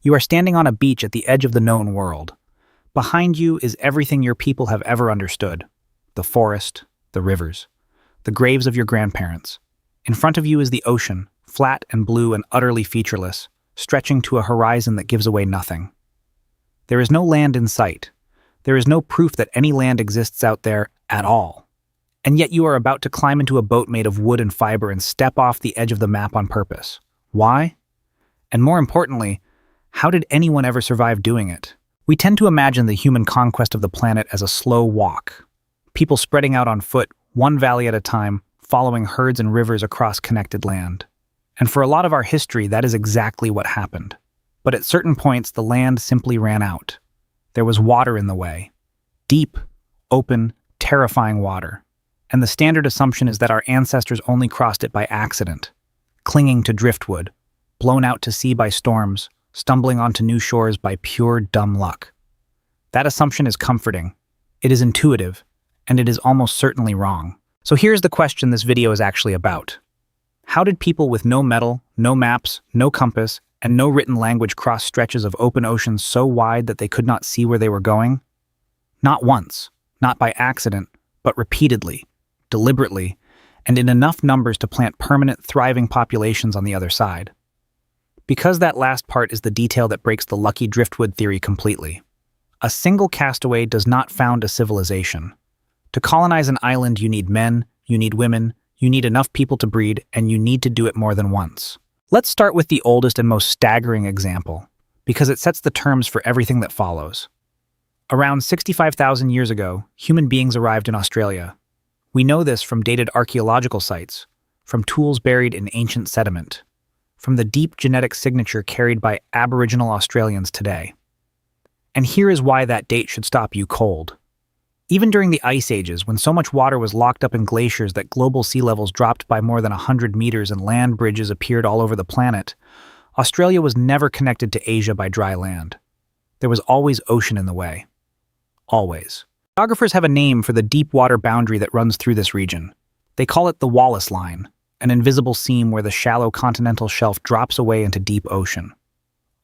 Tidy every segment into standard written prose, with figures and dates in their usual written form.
You are standing on a beach at the edge of the known world. Behind you is everything your people have ever understood. The forest, the rivers, the graves of your grandparents. In front of you is the ocean, flat and blue and utterly featureless, stretching to a horizon that gives away nothing. There is no land in sight. There is no proof that any land exists out there at all. And yet you are about to climb into a boat made of wood and fiber and step off the edge of the map on purpose. Why? And more importantly, how did anyone ever survive doing it? We tend to imagine the human conquest of the planet as a slow walk. People spreading out on foot, one valley at a time, following herds and rivers across connected land. And for a lot of our history, that is exactly what happened. But at certain points, the land simply ran out. There was water in the way. Deep, open, terrifying water. And the standard assumption is that our ancestors only crossed it by accident, clinging to driftwood, blown out to sea by storms, stumbling onto new shores by pure dumb luck. That assumption is comforting, it is intuitive, and it is almost certainly wrong. So here's the question this video is actually about. How did people with no metal, no maps, no compass, and no written language cross stretches of open ocean so wide that they could not see where they were going? Not once, not by accident, but repeatedly, deliberately, and in enough numbers to plant permanent, thriving populations on the other side. Because that last part is the detail that breaks the lucky driftwood theory completely. A single castaway does not found a civilization. To colonize an island, you need men, you need women, you need enough people to breed, and you need to do it more than once. Let's start with the oldest and most staggering example, because it sets the terms for everything that follows. Around 65,000 years ago, human beings arrived in Australia. We know this from dated archaeological sites, from tools buried in ancient sediment, from the deep genetic signature carried by Aboriginal Australians today. And here is why that date should stop you cold. Even during the ice ages, when so much water was locked up in glaciers that global sea levels dropped by more than 100 meters and land bridges appeared all over the planet, Australia was never connected to Asia by dry land. There was always ocean in the way. Always. Geographers have a name for the deep water boundary that runs through this region. They call it the Wallace Line, an invisible seam where the shallow continental shelf drops away into deep ocean.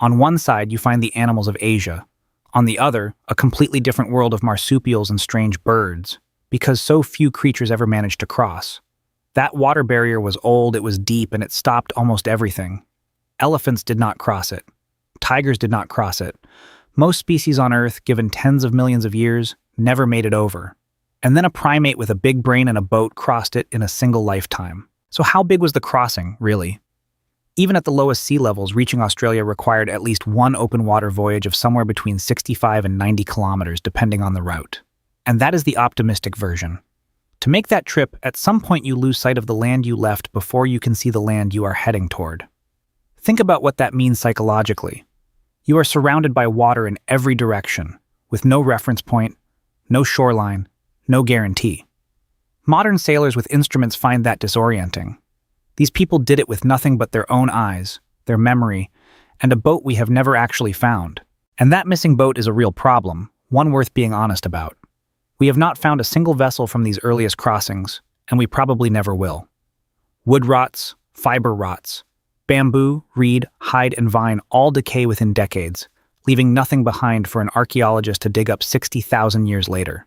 On one side, you find the animals of Asia. On the other, a completely different world of marsupials and strange birds, because so few creatures ever managed to cross. That water barrier was old, it was deep, and it stopped almost everything. Elephants did not cross it. Tigers did not cross it. Most species on Earth, given tens of millions of years, never made it over. And then a primate with a big brain and a boat crossed it in a single lifetime. So how big was the crossing, really? Even at the lowest sea levels, reaching Australia required at least one open water voyage of somewhere between 65 and 90 kilometers, depending on the route. And that is the optimistic version. To make that trip, at some point you lose sight of the land you left before you can see the land you are heading toward. Think about what that means psychologically. You are surrounded by water in every direction, with no reference point, no shoreline, no guarantee. Modern sailors with instruments find that disorienting. These people did it with nothing but their own eyes, their memory, and a boat we have never actually found. And that missing boat is a real problem, one worth being honest about. We have not found a single vessel from these earliest crossings, and we probably never will. Wood rots, fiber rots. Bamboo, reed, hide, and vine all decay within decades, leaving nothing behind for an archaeologist to dig up 60,000 years later.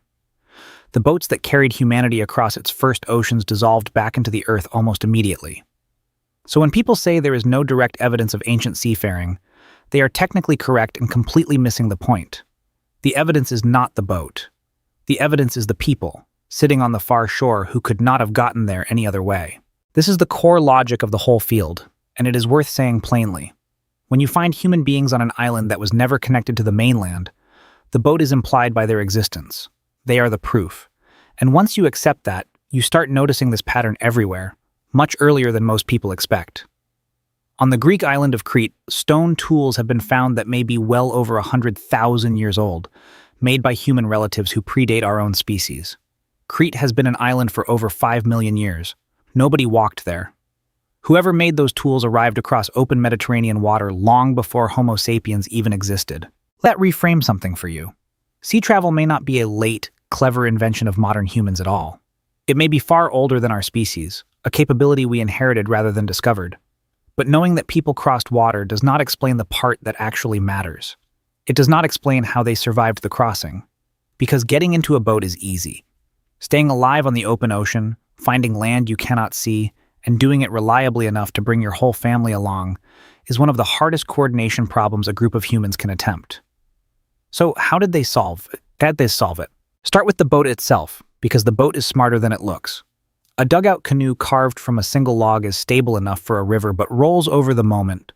The boats that carried humanity across its first oceans dissolved back into the earth almost immediately. So when people say there is no direct evidence of ancient seafaring, they are technically correct and completely missing the point. The evidence is not the boat. The evidence is the people, sitting on the far shore who could not have gotten there any other way. This is the core logic of the whole field, and it is worth saying plainly. When you find human beings on an island that was never connected to the mainland, the boat is implied by their existence. They are the proof. And once you accept that, you start noticing this pattern everywhere, much earlier than most people expect. On the Greek island of Crete, stone tools have been found that may be well over 100,000 years old, made by human relatives who predate our own species. Crete has been an island for over 5 million years. Nobody walked there. Whoever made those tools arrived across open Mediterranean water long before Homo sapiens even existed. Let that reframe something for you. Sea travel may not be a late, clever invention of modern humans at all. It may be far older than our species, a capability we inherited rather than discovered. But knowing that people crossed water does not explain the part that actually matters. It does not explain how they survived the crossing. Because getting into a boat is easy. Staying alive on the open ocean, finding land you cannot see, and doing it reliably enough to bring your whole family along is one of the hardest coordination problems a group of humans can attempt. So how did they solve it? Start with the boat itself, because the boat is smarter than it looks. A dugout canoe carved from a single log is stable enough for a river but rolls over the moment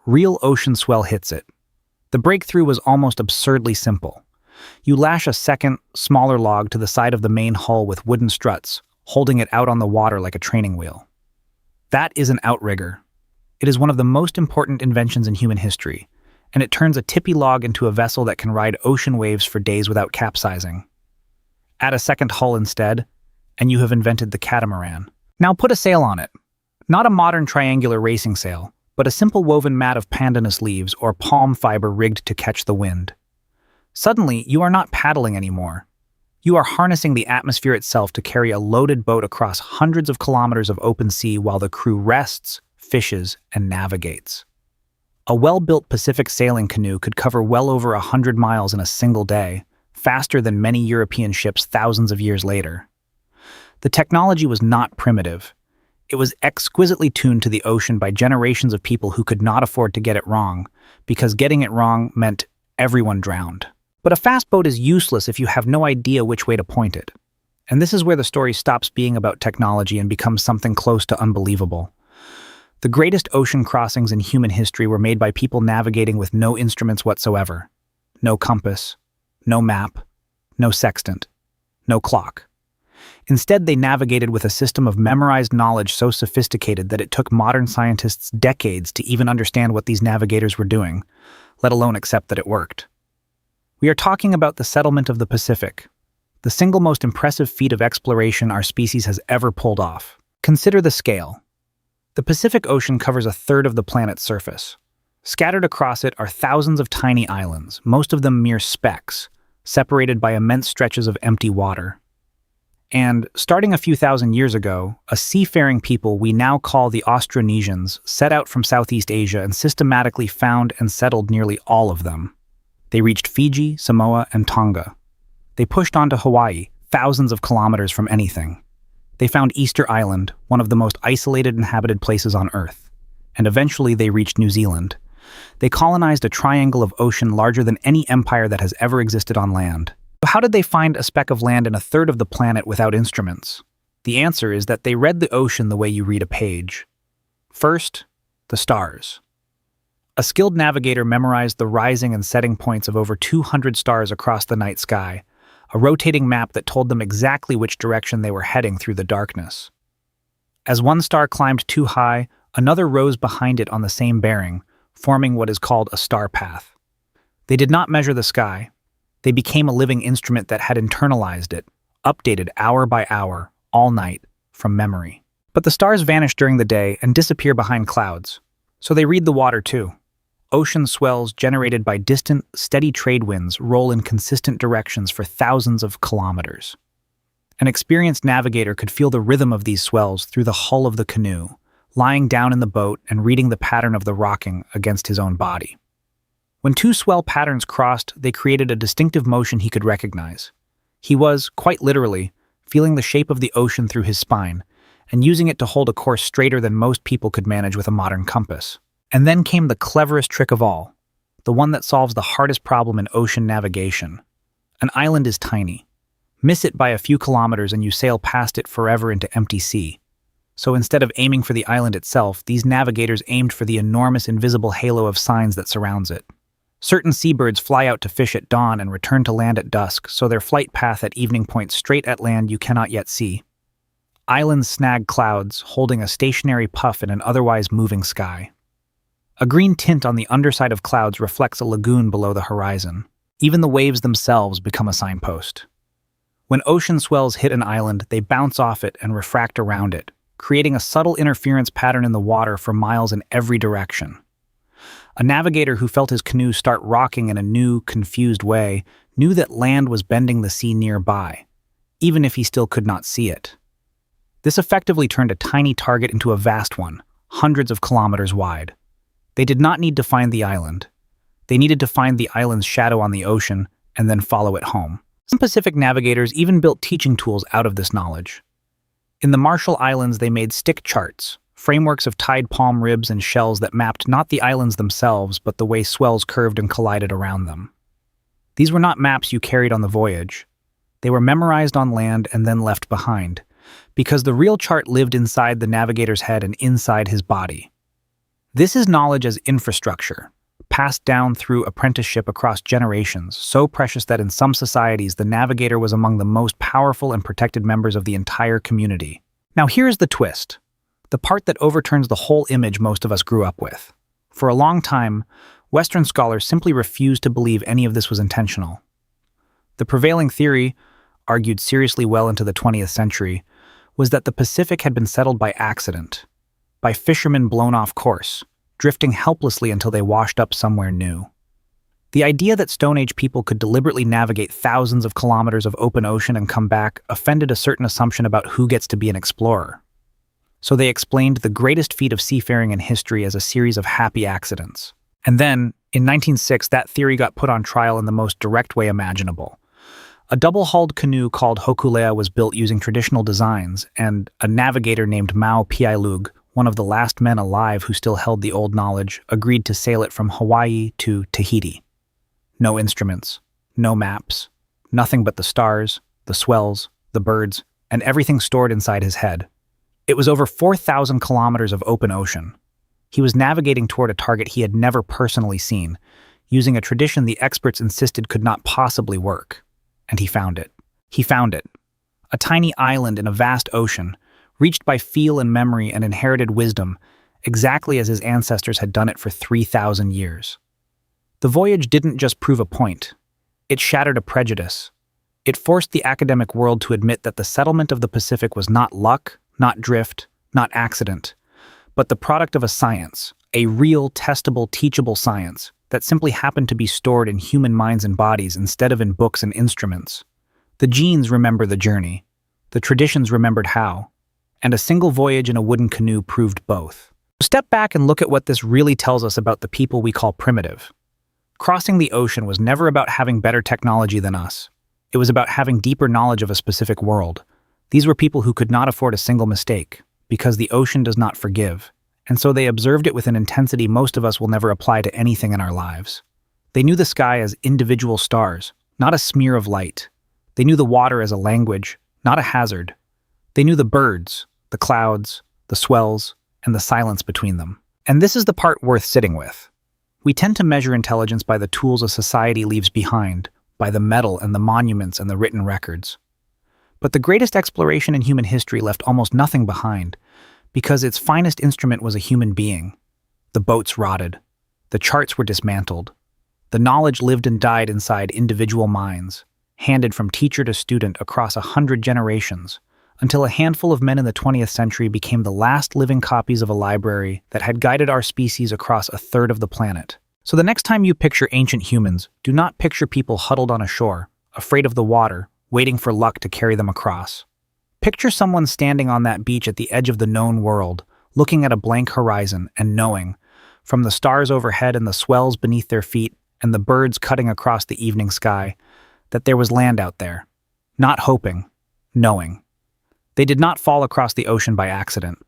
real ocean swell hits it. The breakthrough was almost absurdly simple. You lash a second, smaller log to the side of the main hull with wooden struts, holding it out on the water like a training wheel. That is an outrigger. It is one of the most important inventions in human history, and it turns a tippy log into a vessel that can ride ocean waves for days without capsizing. Add a second hull instead, and you have invented the catamaran. Now put a sail on it. Not a modern triangular racing sail, but a simple woven mat of pandanus leaves or palm fiber rigged to catch the wind. Suddenly, you are not paddling anymore. You are harnessing the atmosphere itself to carry a loaded boat across hundreds of kilometers of open sea while the crew rests, fishes, and navigates. A well-built Pacific sailing canoe could cover well over 100 miles in a single day, faster than many European ships thousands of years later. The technology was not primitive. It was exquisitely tuned to the ocean by generations of people who could not afford to get it wrong, because getting it wrong meant everyone drowned. But a fast boat is useless if you have no idea which way to point it. And this is where the story stops being about technology and becomes something close to unbelievable. The greatest ocean crossings in human history were made by people navigating with no instruments whatsoever. No compass, no map, no sextant, no clock. Instead, they navigated with a system of memorized knowledge so sophisticated that it took modern scientists decades to even understand what these navigators were doing, let alone accept that it worked. We are talking about the settlement of the Pacific, the single most impressive feat of exploration our species has ever pulled off. Consider the scale. The Pacific Ocean covers a third of the planet's surface. Scattered across it are thousands of tiny islands, most of them mere specks, separated by immense stretches of empty water. And, starting a few thousand years ago, a seafaring people we now call the Austronesians set out from Southeast Asia and systematically found and settled nearly all of them. They reached Fiji, Samoa, and Tonga. They pushed on to Hawaii, thousands of kilometers from anything. They found Easter Island, one of the most isolated inhabited places on Earth. And eventually they reached New Zealand. They colonized a triangle of ocean larger than any empire that has ever existed on land. But how did they find a speck of land in a third of the planet without instruments? The answer is that they read the ocean the way you read a page. First, the stars. A skilled navigator memorized the rising and setting points of over 200 stars across the night sky, a rotating map that told them exactly which direction they were heading through the darkness. As one star climbed too high, another rose behind it on the same bearing, forming what is called a star path. They did not measure the sky. They became a living instrument that had internalized it, updated hour by hour, all night, from memory. But the stars vanish during the day and disappear behind clouds, so they read the water too. Ocean swells generated by distant, steady trade winds roll in consistent directions for thousands of kilometers. An experienced navigator could feel the rhythm of these swells through the hull of the canoe, lying down in the boat and reading the pattern of the rocking against his own body. When two swell patterns crossed, they created a distinctive motion he could recognize. He was, quite literally, feeling the shape of the ocean through his spine and using it to hold a course straighter than most people could manage with a modern compass. And then came the cleverest trick of all, the one that solves the hardest problem in ocean navigation. An island is tiny. Miss it by a few kilometers and you sail past it forever into empty sea. So instead of aiming for the island itself, these navigators aimed for the enormous invisible halo of signs that surrounds it. Certain seabirds fly out to fish at dawn and return to land at dusk, so their flight path at evening points straight at land you cannot yet see. Islands snag clouds, holding a stationary puff in an otherwise moving sky. A green tint on the underside of clouds reflects a lagoon below the horizon. Even the waves themselves become a signpost. When ocean swells hit an island, they bounce off it and refract around it, creating a subtle interference pattern in the water for miles in every direction. A navigator who felt his canoe start rocking in a new, confused way knew that land was bending the sea nearby, even if he still could not see it. This effectively turned a tiny target into a vast one, hundreds of kilometers wide. They did not need to find the island. They needed to find the island's shadow on the ocean and then follow it home. Some Pacific navigators even built teaching tools out of this knowledge. In the Marshall Islands, they made stick charts, frameworks of tied palm ribs and shells that mapped not the islands themselves, but the way swells curved and collided around them. These were not maps you carried on the voyage. They were memorized on land and then left behind, because the real chart lived inside the navigator's head and inside his body. This is knowledge as infrastructure, passed down through apprenticeship across generations, so precious that in some societies the navigator was among the most powerful and protected members of the entire community. Now here's the twist, the part that overturns the whole image most of us grew up with. For a long time, Western scholars simply refused to believe any of this was intentional. The prevailing theory, argued seriously well into the 20th century, was that the Pacific had been settled by accident, by fishermen blown off course, drifting helplessly until they washed up somewhere new. The idea that Stone Age people could deliberately navigate thousands of kilometers of open ocean and come back offended a certain assumption about who gets to be an explorer. So they explained the greatest feat of seafaring in history as a series of happy accidents. And then, in 1906, that theory got put on trial in the most direct way imaginable. A double-hulled canoe called Hokule'a was built using traditional designs, and a navigator named Mau Piailug, one of the last men alive who still held the old knowledge, agreed to sail it from Hawaii to Tahiti. No instruments, no maps, nothing but the stars, the swells, the birds, and everything stored inside his head. It was over 4,000 kilometers of open ocean. He was navigating toward a target he had never personally seen, using a tradition the experts insisted could not possibly work. And he found it. He found it. A tiny island in a vast ocean, reached by feel and memory and inherited wisdom, exactly as his ancestors had done it for 3,000 years. The voyage didn't just prove a point. It shattered a prejudice. It forced the academic world to admit that the settlement of the Pacific was not luck, not drift, not accident, but the product of a science, a real, testable, teachable science that simply happened to be stored in human minds and bodies instead of in books and instruments. The genes remember the journey. The traditions remembered how. And a single voyage in a wooden canoe proved both. Step back and look at what this really tells us about the people we call primitive. Crossing the ocean was never about having better technology than us. It was about having deeper knowledge of a specific world. These were people who could not afford a single mistake, because the ocean does not forgive, and so they observed it with an intensity most of us will never apply to anything in our lives. They knew the sky as individual stars, not a smear of light. They knew the water as a language, not a hazard. They knew the birds, the clouds, the swells, and the silence between them. And this is the part worth sitting with. We tend to measure intelligence by the tools a society leaves behind, by the metal and the monuments and the written records. But the greatest exploration in human history left almost nothing behind, because its finest instrument was a human being. The boats rotted. The charts were dismantled. The knowledge lived and died inside individual minds, handed from teacher to student across 100 generations, until a handful of men in the 20th century became the last living copies of a library that had guided our species across a third of the planet. So the next time you picture ancient humans, do not picture people huddled on a shore, afraid of the water, waiting for luck to carry them across. Picture someone standing on that beach at the edge of the known world, looking at a blank horizon and knowing, from the stars overhead and the swells beneath their feet and the birds cutting across the evening sky, that there was land out there. Not hoping, knowing. They did not fall across the ocean by accident.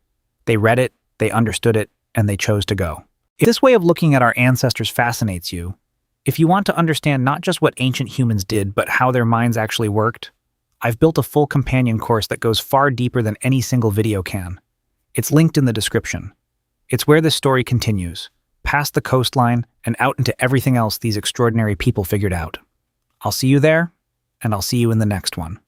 They read it, they understood it, and they chose to go. If this way of looking at our ancestors fascinates you, if you want to understand not just what ancient humans did, but how their minds actually worked, I've built a full companion course that goes far deeper than any single video can. It's linked in the description. It's where this story continues, past the coastline and out into everything else these extraordinary people figured out. I'll see you there, and I'll see you in the next one.